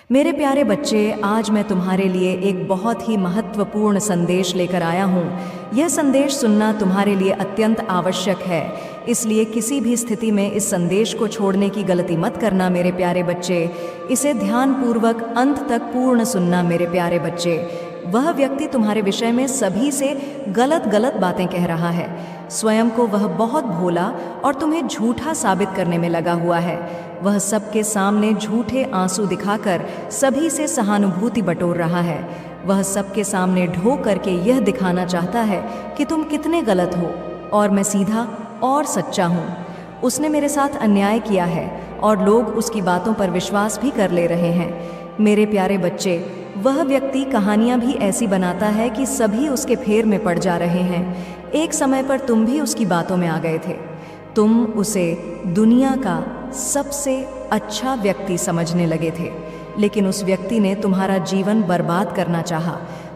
मेरे प्यारे बच्चे, आज मैं तुम्हारे लिए एक बहुत ही महत्वपूर्ण संदेश लेकर आया हूँ। यह संदेश सुनना तुम्हारे लिए अत्यंत आवश्यक है, इसलिए किसी भी स्थिति में इस संदेश को छोड़ने की गलती मत करना मेरे प्यारे बच्चे। इसे ध्यानपूर्वक अंत तक पूर्ण सुनना मेरे प्यारे बच्चे। वह व्यक्ति तुम्हारे विषय में सभी से गलत गलत बातें कह रहा है। स्वयं को वह बहुत भोला और तुम्हें झूठा साबित करने में लगा हुआ है। वह सबके सामने झूठे आंसू दिखाकर सभी से सहानुभूति बटोर रहा है। वह सबके सामने ढो करके यह दिखाना चाहता है कि तुम कितने गलत हो और मैं सीधा और सच्चा हूँ। उसने मेरे साथ अन्याय किया है और लोग उसकी बातों पर विश्वास भी कर ले रहे हैं। मेरे प्यारे बच्चे, वह व्यक्ति कहानियां भी ऐसी बनाता है कि सभी उसके फेर में पड़ जा रहे हैं। एक समय पर तुम भी उसकी बातों में आ गए थे। तुम उसे दुनिया का सबसे अच्छा व्यक्ति समझने लगे थे, लेकिन उस व्यक्ति ने तुम्हारा जीवन बर्बाद करना चाहा,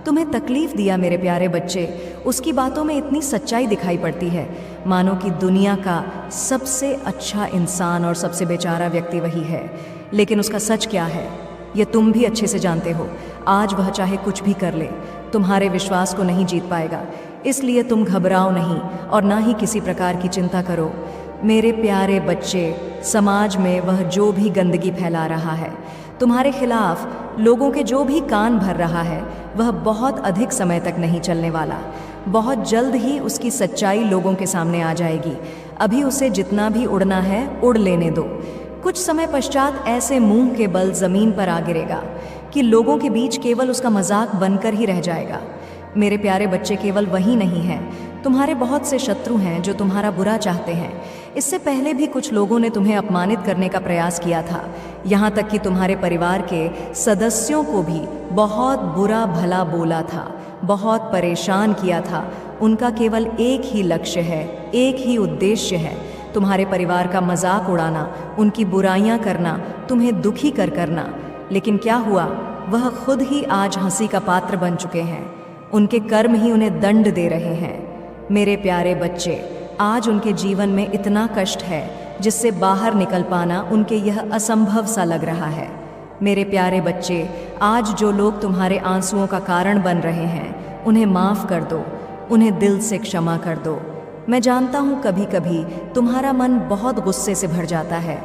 तुम्हें तकलीफ दिया। मेरे प्यारे बच्चे, उसकी बातों में इतनी सच्चाई दिखाई पड़ती है, मानो कि दुनिया का सबसे अच्छा इंसान और सबसे बेचारा व्यक्ति वही है। लेकिन उसका सच क्या है, ये तुम भी अच्छे से जानते हो। आज वह चाहे कुछ भी कर ले, तुम्हारे विश्वास को नहीं जीत पाएगा। इसलिए तुम घबराओ नहीं और ना ही किसी प्रकार की चिंता करो। मेरे प्यारे बच्चे, समाज में वह जो भी गंदगी फैला रहा है, तुम्हारे खिलाफ लोगों के जो भी कान भर रहा है, वह बहुत अधिक समय तक नहीं चलने वाला। बहुत जल्द ही उसकी सच्चाई लोगों के सामने आ जाएगी। अभी उसे जितना भी उड़ना है उड़ लेने दो। कुछ समय पश्चात ऐसे मुंह के बल जमीन पर आ गिरेगा कि लोगों के बीच केवल उसका मजाक बनकर ही रह जाएगा। मेरे प्यारे बच्चे, केवल वही नहीं है, तुम्हारे बहुत से शत्रु हैं जो तुम्हारा बुरा चाहते हैं। इससे पहले भी कुछ लोगों ने तुम्हें अपमानित करने का प्रयास किया था। यहाँ तक कि तुम्हारे परिवार के सदस्यों को भी बहुत बुरा भला बोला था, बहुत परेशान किया था। उनका केवल एक ही लक्ष्य है, एक ही उद्देश्य है, तुम्हारे परिवार का मजाक उड़ाना, उनकी बुराइयां करना, तुम्हें दुखी करना। लेकिन क्या हुआ, वह खुद ही आज हंसी का पात्र बन चुके हैं। उनके कर्म ही उन्हें दंड दे रहे हैं। मेरे प्यारे बच्चे, आज उनके जीवन में इतना कष्ट है जिससे बाहर निकल पाना उनके यह असंभव सा लग रहा है। मेरे प्यारे बच्चे, आज जो लोग तुम्हारे आंसुओं का कारण बन रहे हैं, उन्हें माफ़ कर दो, उन्हें दिल से क्षमा कर दो। मैं जानता हूँ कभी कभी तुम्हारा मन बहुत गुस्से से भर जाता है।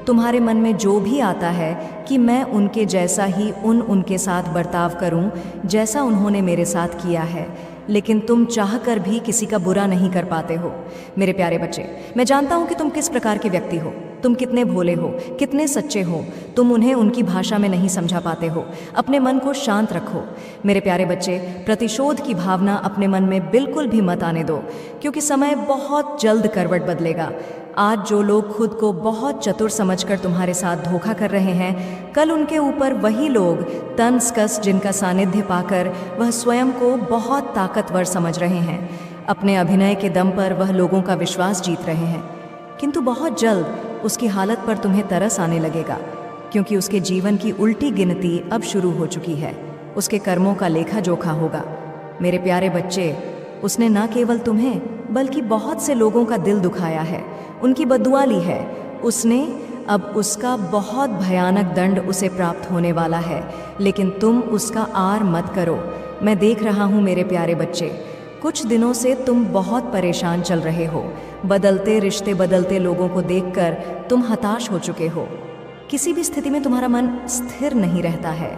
तुम्हारे मन में जो भी आता है कि मैं उनके जैसा ही उनके साथ बर्ताव करूं जैसा उन्होंने मेरे साथ किया है, लेकिन तुम चाहकर भी किसी का बुरा नहीं कर पाते हो। मेरे प्यारे बच्चे, मैं जानता हूं कि तुम किस प्रकार के व्यक्ति हो, तुम कितने भोले हो, कितने सच्चे हो। तुम उन्हें उनकी भाषा में नहीं समझा पाते हो। अपने मन को शांत रखो। मेरे प्यारे बच्चे, प्रतिशोध की भावना अपने मन में बिल्कुल भी मत आने दो, क्योंकि समय बहुत जल्द करवट बदलेगा। आज जो लोग खुद को बहुत चतुर समझकर तुम्हारे साथ धोखा कर रहे हैं, कल उनके ऊपर वही लोग तंज कस जिनका सानिध्य पाकर वह स्वयं को बहुत ताकतवर समझ रहे हैं। अपने अभिनय के दम पर वह लोगों का विश्वास जीत रहे हैं, किंतु बहुत जल्द उसकी हालत पर तुम्हें तरस आने लगेगा, क्योंकि उसके जीवन की उल्टी गिनती अब शुरू हो चुकी है। उसके कर्मों का लेखा जोखा होगा। मेरे प्यारे बच्चे, उसने न केवल तुम्हें बल्कि बहुत से लोगों का दिल दुखाया है, उनकी बद्दुआ ली है उसने। अब उसका बहुत भयानक दंड उसे प्राप्त होने वाला है, लेकिन तुम उसका आर मत करो। मैं देख रहा हूँ मेरे प्यारे बच्चे, कुछ दिनों से तुम बहुत परेशान चल रहे हो। बदलते रिश्ते, बदलते लोगों को देखकर तुम हताश हो चुके हो। किसी भी स्थिति में तुम्हारा मन स्थिर नहीं रहता है।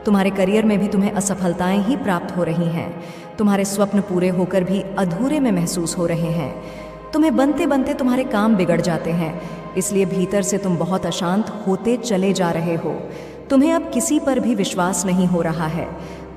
तुम्हारे करियर में भी तुम्हें असफलताएं ही प्राप्त हो रही हैं। तुम्हारे स्वप्न पूरे होकर भी अधूरे में महसूस हो रहे हैं। तुम्हें बनते बनते तुम्हारे काम बिगड़ जाते हैं, इसलिए भीतर से तुम बहुत अशांत होते चले जा रहे हो। तुम्हें अब किसी पर भी विश्वास नहीं हो रहा है।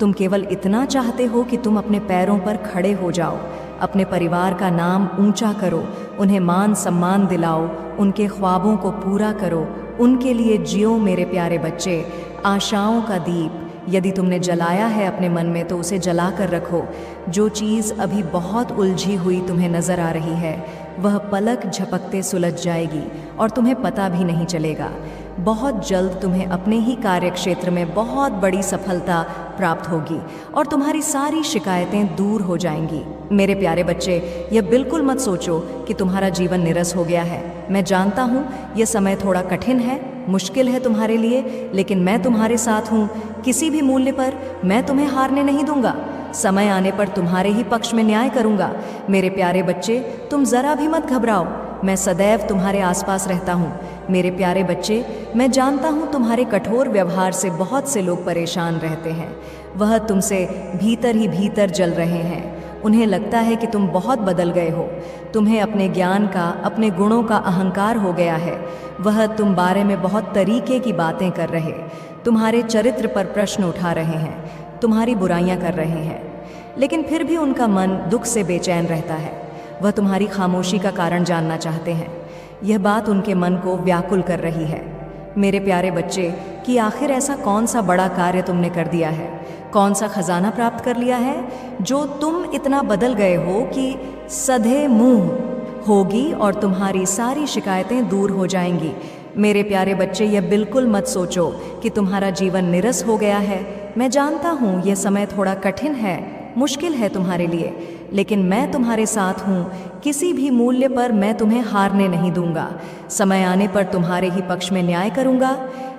तुम केवल इतना चाहते हो कि तुम अपने पैरों पर खड़े हो जाओ, अपने परिवार का नाम ऊंचा करो, उन्हें मान सम्मान दिलाओ, उनके ख्वाबों को पूरा करो, उनके लिए जियो। मेरे प्यारे बच्चे, आशाओं का दीप यदि तुमने जलाया है अपने मन में, तो उसे जला कर रखो। जो चीज़ अभी बहुत उलझी हुई तुम्हें नज़र आ रही है, वह पलक झपकते सुलझ जाएगी और तुम्हें पता भी नहीं चलेगा। बहुत जल्द तुम्हें अपने ही कार्य क्षेत्र में बहुत बड़ी सफलता प्राप्त होगी और तुम्हारी सारी शिकायतें दूर हो जाएंगी। मेरे प्यारे बच्चे, यह बिल्कुल मत सोचो कि तुम्हारा जीवन निरस हो गया है। मैं जानता हूँ यह समय थोड़ा कठिन है, मुश्किल है तुम्हारे लिए, लेकिन मैं तुम्हारे साथ हूँ। किसी भी मूल्य पर मैं तुम्हें हारने नहीं दूंगा। समय आने पर तुम्हारे ही पक्ष में न्याय करूंगा। मेरे प्यारे बच्चे, तुम जरा भी मत घबराओ, मैं सदैव तुम्हारे आसपास रहता हूँ। मेरे प्यारे बच्चे, मैं जानता हूँ तुम्हारे कठोर व्यवहार से बहुत से लोग परेशान रहते हैं। वह तुमसे भीतर ही भीतर जल रहे हैं। उन्हें लगता है कि तुम बहुत बदल गए हो। तुम्हें अपने ज्ञान का, अपने गुणों का अहंकार हो गया है। वह तुम बारे में बहुत तरीके की बातें कर रहे, तुम्हारे चरित्र पर प्रश्न उठा रहे हैं, तुम्हारी बुराइयां कर रहे हैं, लेकिन फिर भी उनका मन दुख से बेचैन रहता है। वह तुम्हारी खामोशी का कारण जानना चाहते हैं। यह बात उनके मन को व्याकुल कर रही है। मेरे प्यारे बच्चे, कि आखिर ऐसा कौन सा बड़ा कार्य तुमने कर दिया है, कौन सा खजाना प्राप्त कर लिया है, जो तुम इतना बदल गए हो कि सधे मुंह होगी और तुम्हारी सारी शिकायतें दूर हो जाएंगी। मेरे प्यारे बच्चे, यह बिल्कुल मत सोचो कि तुम्हारा जीवन निरस हो गया है। मैं जानता हूँ यह समय थोड़ा कठिन है, मुश्किल है तुम्हारे लिए, लेकिन मैं तुम्हारे साथ हूँ। किसी भी मूल्य पर मैं तुम्हें हारने नहीं दूंगा। समय आने पर तुम्हारे ही पक्ष में न्याय करूंगा।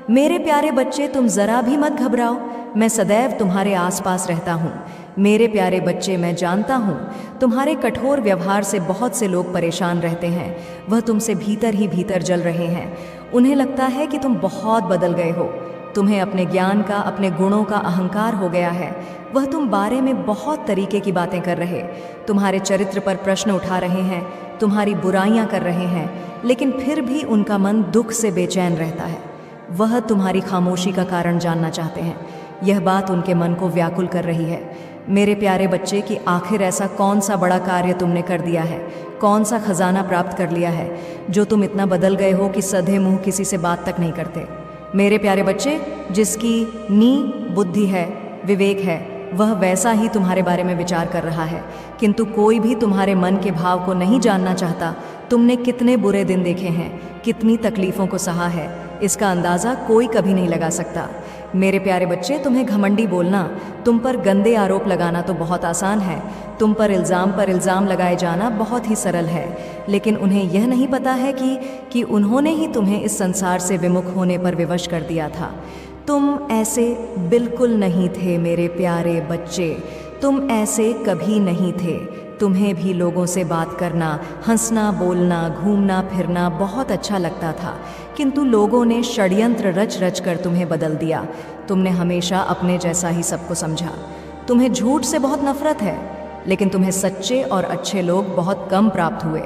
मेरे प्यारे बच्चे, तुम जरा भी मत घबराओ, मैं सदैव तुम्हारे आसपास रहता हूँ। मेरे प्यारे बच्चे, मैं जानता हूँ तुम्हारे कठोर व्यवहार से बहुत से लोग परेशान रहते हैं। वह तुमसे भीतर ही भीतर जल रहे हैं। उन्हें लगता है कि तुम बहुत बदल गए हो। तुम्हें अपने ज्ञान का, अपने गुणों का अहंकार हो गया है। वह तुम बारे में बहुत तरीके की बातें कर रहे, तुम्हारे चरित्र पर प्रश्न उठा रहे हैं, तुम्हारी बुराइयां कर रहे हैं, लेकिन फिर भी उनका मन दुख से बेचैन रहता है। वह तुम्हारी खामोशी का कारण जानना चाहते हैं। यह बात उनके मन को व्याकुल कर रही है। मेरे प्यारे बच्चे, कि आखिर ऐसा कौन सा बड़ा कार्य तुमने कर दिया है, कौन सा खजाना प्राप्त कर लिया है, जो तुम इतना बदल गए हो कि सधे मुंह किसी से बात तक नहीं करते। मेरे प्यारे बच्चे, जिसकी नी बुद्धि है, विवेक है, वह वैसा ही तुम्हारे बारे में विचार कर रहा है, किंतु कोई भी तुम्हारे मन के भाव को नहीं जानना चाहता। तुमने कितने बुरे दिन देखे हैं, कितनी तकलीफ़ों को सहा है, इसका अंदाज़ा कोई कभी नहीं लगा सकता। मेरे प्यारे बच्चे, तुम्हें घमंडी बोलना, तुम पर गंदे आरोप लगाना तो बहुत आसान है। तुम पर इल्ज़ाम लगाए जाना बहुत ही सरल है, लेकिन उन्हें यह नहीं पता है कि उन्होंने ही तुम्हें इस संसार से विमुख होने पर विवश कर दिया था। तुम ऐसे बिल्कुल नहीं थे मेरे प्यारे बच्चे, तुम ऐसे कभी नहीं थे। तुम्हें भी लोगों से बात करना, हंसना, बोलना, घूमना फिरना बहुत अच्छा लगता था, किंतु लोगों ने षड्यंत्र रच रच कर तुम्हें बदल दिया। तुमने हमेशा अपने जैसा ही सबको समझा। तुम्हें झूठ से बहुत नफरत है, लेकिन तुम्हें सच्चे और अच्छे लोग बहुत कम प्राप्त हुए।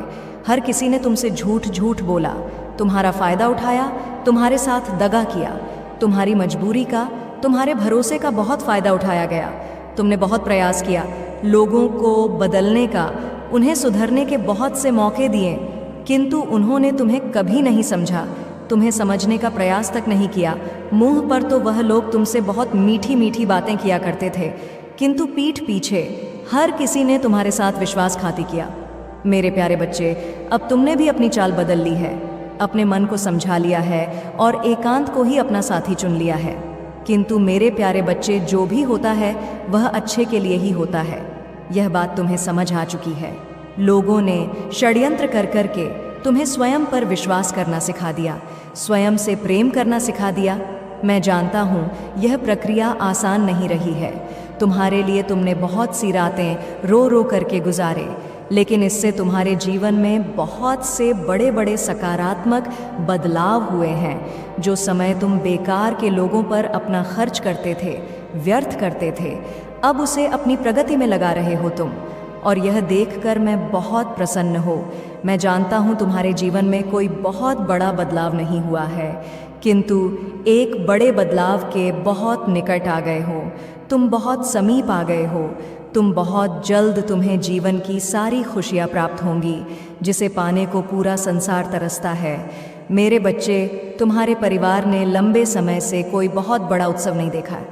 हर किसी ने तुमसे झूठ बोला, तुम्हारा फ़ायदा उठाया, तुम्हारे साथ दगा किया। तुम्हारी मजबूरी का, तुम्हारे भरोसे का बहुत फ़ायदा उठाया गया। तुमने बहुत प्रयास किया लोगों को बदलने का, उन्हें सुधरने के बहुत से मौके दिए, किंतु उन्होंने तुम्हें कभी नहीं समझा, तुम्हें समझने का प्रयास तक नहीं किया। मुंह पर तो वह लोग तुमसे बहुत मीठी मीठी बातें किया करते थे, किंतु पीठ पीछे हर किसी ने तुम्हारे साथ विश्वासघाती किया। मेरे प्यारे बच्चे, अब तुमने भी अपनी चाल बदल ली है, अपने मन को समझा लिया है और एकांत को ही अपना साथी चुन लिया है। किंतु मेरे प्यारे बच्चे, जो भी होता है वह अच्छे के लिए ही होता है। यह बात तुम्हें समझ आ चुकी है। लोगों ने षड्यंत्र कर कर के तुम्हें स्वयं पर विश्वास करना सिखा दिया, स्वयं से प्रेम करना सिखा दिया। मैं जानता हूँ यह प्रक्रिया आसान नहीं रही है। तुम्हारे लिए तुमने बहुत सी रातें रो रो करके गुजारे, लेकिन इससे तुम्हारे जीवन में बहुत से बड़े बड़े सकारात्मक बदलाव हुए हैं। जो समय तुम बेकार के लोगों पर अपना खर्च करते थे, व्यर्थ करते थे, अब उसे अपनी प्रगति में लगा रहे हो तुम, और यह देखकर मैं बहुत प्रसन्न हूँ। मैं जानता हूँ तुम्हारे जीवन में कोई बहुत बड़ा बदलाव नहीं हुआ है, किंतु एक बड़े बदलाव के बहुत निकट आ गए हो। तुम बहुत समीप आ गए हो। तुम बहुत जल्द तुम्हें जीवन की सारी खुशियाँ प्राप्त होंगी, जिसे पाने को पूरा संसार तरसता है। मेरे बच्चे, तुम्हारे परिवार ने लंबे समय से कोई बहुत बड़ा उत्सव नहीं देखा है।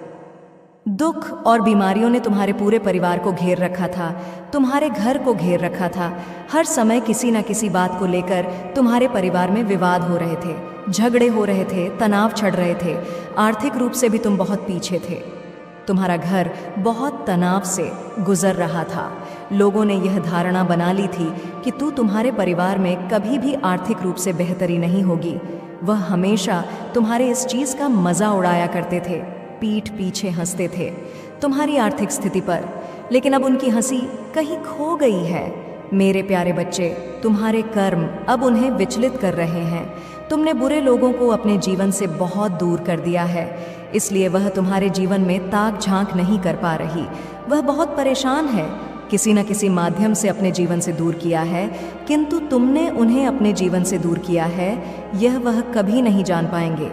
दुख और बीमारियों ने तुम्हारे पूरे परिवार को घेर रखा था, तुम्हारे घर को घेर रखा था। हर समय किसी न किसी बात को लेकर तुम्हारे परिवार में विवाद हो रहे थे, झगड़े हो रहे थे, तनाव चढ़ रहे थे। आर्थिक रूप से भी तुम बहुत पीछे थे। तुम्हारा घर बहुत तनाव से गुजर रहा था। लोगों ने यह धारणा बना ली थी कि तुम्हारे परिवार में कभी भी आर्थिक रूप से बेहतरी नहीं होगी। वह हमेशा तुम्हारे इस चीज़ का मज़ा उड़ाया करते थे, पीठ पीछे हंसते थे तुम्हारी आर्थिक स्थिति पर, लेकिन अब उनकी हंसी कहीं खो गई है। मेरे प्यारे बच्चे, तुम्हारे कर्म अब उन्हें विचलित कर रहे हैं। तुमने बुरे लोगों को अपने जीवन से बहुत दूर कर दिया है, इसलिए वह तुम्हारे जीवन में ताक झांक नहीं कर पा रही। वह बहुत परेशान है, किसी न किसी माध्यम से अपने जीवन से दूर किया है, किंतु तुमने उन्हें अपने जीवन से दूर किया है, यह वह कभी नहीं जान पाएंगे,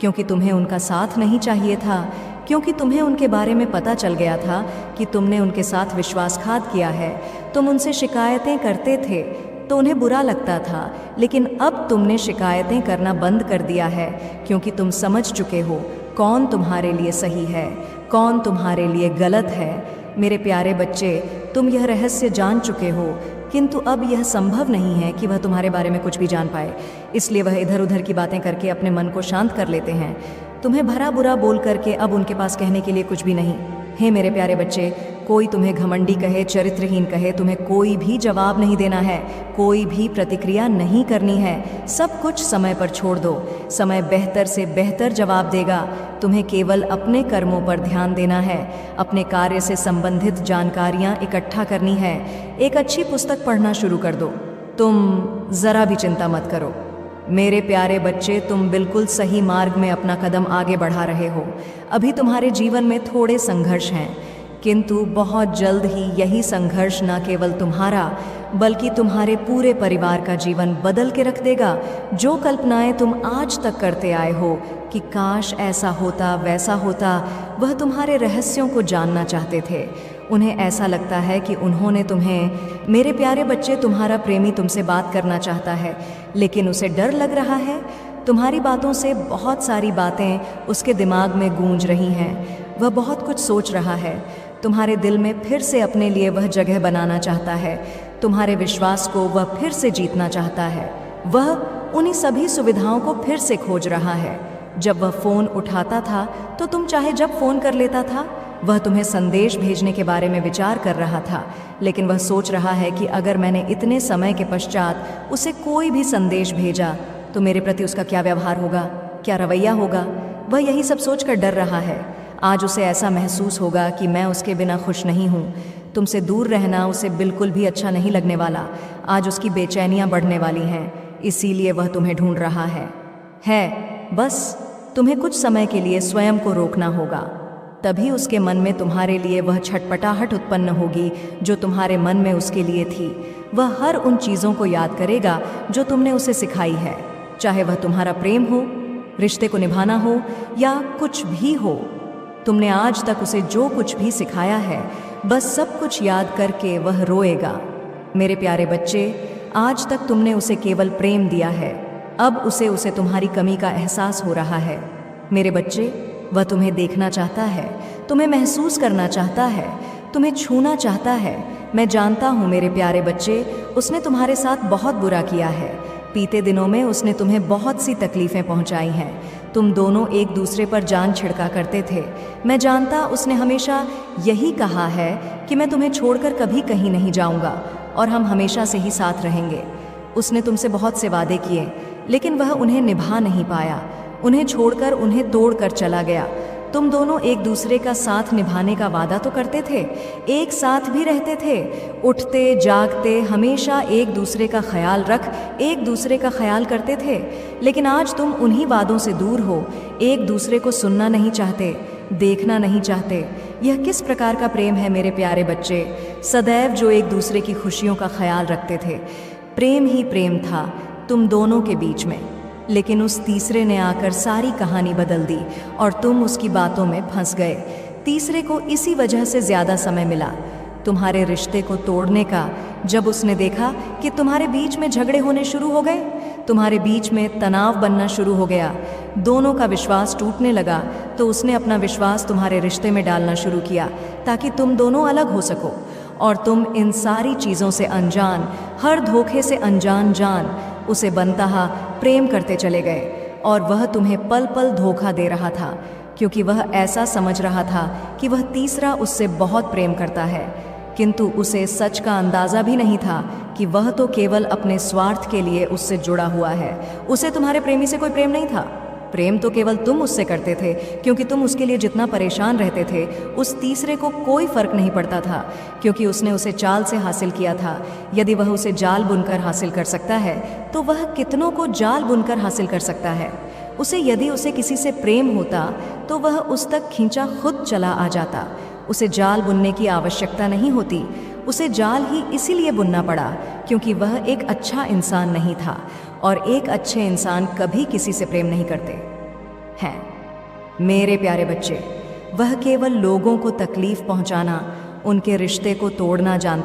क्योंकि तुम्हें उनका साथ नहीं चाहिए था, क्योंकि तुम्हें उनके बारे में पता चल गया था कि तुमने उनके साथ विश्वासघात किया है। तुम उनसे शिकायतें करते थे तो उन्हें बुरा लगता था, लेकिन अब तुमने शिकायतें करना बंद कर दिया है, क्योंकि तुम समझ चुके हो कौन तुम्हारे लिए सही है, कौन तुम्हारे लिए गलत है। मेरे प्यारे बच्चे, तुम यह रहस्य जान चुके हो, किंतु अब यह संभव नहीं है कि वह तुम्हारे बारे में कुछ भी जान पाए, इसलिए वह इधर उधर की बातें करके अपने मन को शांत कर लेते हैं। तुम्हें भरा बुरा बोल करके अब उनके पास कहने के लिए कुछ भी नहीं। हे मेरे प्यारे बच्चे, कोई तुम्हें घमंडी कहे, चरित्रहीन कहे, तुम्हें कोई भी जवाब नहीं देना है, कोई भी प्रतिक्रिया नहीं करनी है। सब कुछ समय पर छोड़ दो, समय बेहतर से बेहतर जवाब देगा। तुम्हें केवल अपने कर्मों पर ध्यान देना है, अपने कार्य से संबंधित जानकारियाँ इकट्ठा करनी है। एक अच्छी पुस्तक पढ़ना शुरू कर दो। तुम ज़रा भी चिंता मत करो मेरे प्यारे बच्चे, तुम बिल्कुल सही मार्ग में अपना कदम आगे बढ़ा रहे हो। अभी तुम्हारे जीवन में थोड़े संघर्ष हैं, किंतु बहुत जल्द ही यही संघर्ष न केवल तुम्हारा बल्कि तुम्हारे पूरे परिवार का जीवन बदल के रख देगा। जो कल्पनाएं तुम आज तक करते आए हो कि काश ऐसा होता वैसा होता, वह तुम्हारे रहस्यों को जानना चाहते थे। उन्हें ऐसा लगता है कि उन्होंने तुम्हें, मेरे प्यारे बच्चे, तुम्हारा प्रेमी तुमसे बात करना चाहता है, लेकिन उसे डर लग रहा है। तुम्हारी बातों से बहुत सारी बातें उसके दिमाग में गूंज रही हैं। वह बहुत कुछ सोच रहा है। तुम्हारे दिल में फिर से अपने लिए वह जगह बनाना चाहता है। तुम्हारे विश्वास को वह फिर से जीतना चाहता है। वह उन्हीं सभी सुविधाओं को फिर से खोज रहा है। जब वह फ़ोन उठाता था तो तुम चाहे जब फ़ोन कर लेता था। वह तुम्हें संदेश भेजने के बारे में विचार कर रहा था, लेकिन वह सोच रहा है कि अगर मैंने इतने समय के पश्चात उसे कोई भी संदेश भेजा तो मेरे प्रति उसका क्या व्यवहार होगा, क्या रवैया होगा। वह यही सब सोचकर डर रहा है। आज उसे ऐसा महसूस होगा कि मैं उसके बिना खुश नहीं हूँ। तुमसे दूर रहना उसे बिल्कुल भी अच्छा नहीं लगने वाला। आज उसकी बेचैनियाँ बढ़ने वाली हैं, इसीलिए वह तुम्हें ढूंढ रहा है। बस तुम्हें कुछ समय के लिए स्वयं को रोकना होगा, तभी उसके मन में तुम्हारे लिए वह छटपटाहट उत्पन्न होगी जो तुम्हारे मन में उसके लिए थी। वह हर उन चीज़ों को याद करेगा जो तुमने उसे सिखाई है, चाहे वह तुम्हारा प्रेम हो, रिश्ते को निभाना हो या कुछ भी हो। तुमने आज तक उसे जो कुछ भी सिखाया है, बस सब कुछ याद करके वह रोएगा। मेरे प्यारे बच्चे, आज तक तुमने उसे केवल प्रेम दिया है, अब उसे तुम्हारी कमी का एहसास हो रहा है। मेरे बच्चे, वह तुम्हें देखना चाहता है, तुम्हें महसूस करना चाहता है, तुम्हें छूना चाहता है। मैं जानता हूँ मेरे प्यारे बच्चे, उसने तुम्हारे साथ बहुत बुरा किया है। बीते दिनों में उसने तुम्हें बहुत सी तकलीफ़ें पहुँचाई हैं। तुम दोनों एक दूसरे पर जान छिड़का करते थे। मैं जानता, उसने हमेशा यही कहा है कि मैं तुम्हें छोड़कर कभी कहीं नहीं जाऊँगा और हम हमेशा से ही साथ रहेंगे। उसने तुमसे बहुत से वादे किए, लेकिन वह उन्हें निभा नहीं पाया। उन्हें छोड़कर, उन्हें तोड़कर चला गया। तुम दोनों एक दूसरे का साथ निभाने का वादा तो करते थे, एक साथ भी रहते थे, उठते जागते हमेशा एक दूसरे का ख्याल रख एक दूसरे का ख्याल करते थे। लेकिन आज तुम उन्हीं वादों से दूर हो, एक दूसरे को सुनना नहीं चाहते, देखना नहीं चाहते। यह किस प्रकार का प्रेम है मेरे प्यारे बच्चे? सदैव जो एक दूसरे की खुशियों का ख्याल रखते थे। प्रेम ही प्रेम था तुम दोनों के बीच में, लेकिन उस तीसरे ने आकर सारी कहानी बदल दी और तुम उसकी बातों में फंस गए। तीसरे को इसी वजह से ज़्यादा समय मिला तुम्हारे रिश्ते को तोड़ने का। जब उसने देखा कि तुम्हारे बीच में झगड़े होने शुरू हो गए, तुम्हारे बीच में तनाव बनना शुरू हो गया, दोनों का विश्वास टूटने लगा, तो उसने अपना विश्वास तुम्हारे रिश्ते में डालना शुरू किया ताकि तुम दोनों अलग हो सको। और तुम इन सारी चीज़ों से अनजान, हर धोखे से अनजान जान उसे बनता प्रेम करते चले गए। और वह तुम्हें पल पल धोखा दे रहा था, क्योंकि वह ऐसा समझ रहा था कि वह तीसरा उससे बहुत प्रेम करता है। किंतु उसे सच का अंदाज़ा भी नहीं था कि वह तो केवल अपने स्वार्थ के लिए उससे जुड़ा हुआ है। उसे तुम्हारे प्रेमी से कोई प्रेम नहीं था। प्रेम तो केवल तुम उससे करते थे, क्योंकि तुम उसके लिए जितना परेशान रहते थे उस तीसरे को कोई फर्क नहीं पड़ता था, क्योंकि उसने उसे चाल से हासिल किया था। यदि वह उसे जाल बुनकर हासिल कर सकता है तो वह कितनों को जाल बुनकर हासिल कर सकता है। यदि उसे किसी से प्रेम होता तो वह उस तक खींचा खुद चला आ जाता। उसे जाल बुनने की आवश्यकता नहीं होती। उसे जाल ही इसीलिए बुनना पड़ा क्योंकि वह एक अच्छा इंसान नहीं था, और एक अच्छे इंसान कभी किसी से प्रेम नहीं करते हैं। मेरे प्यारे बच्चे, वह केवल लोगों को तकलीफ पहुंचाना, उनके रिश्ते को तोड़ना जानता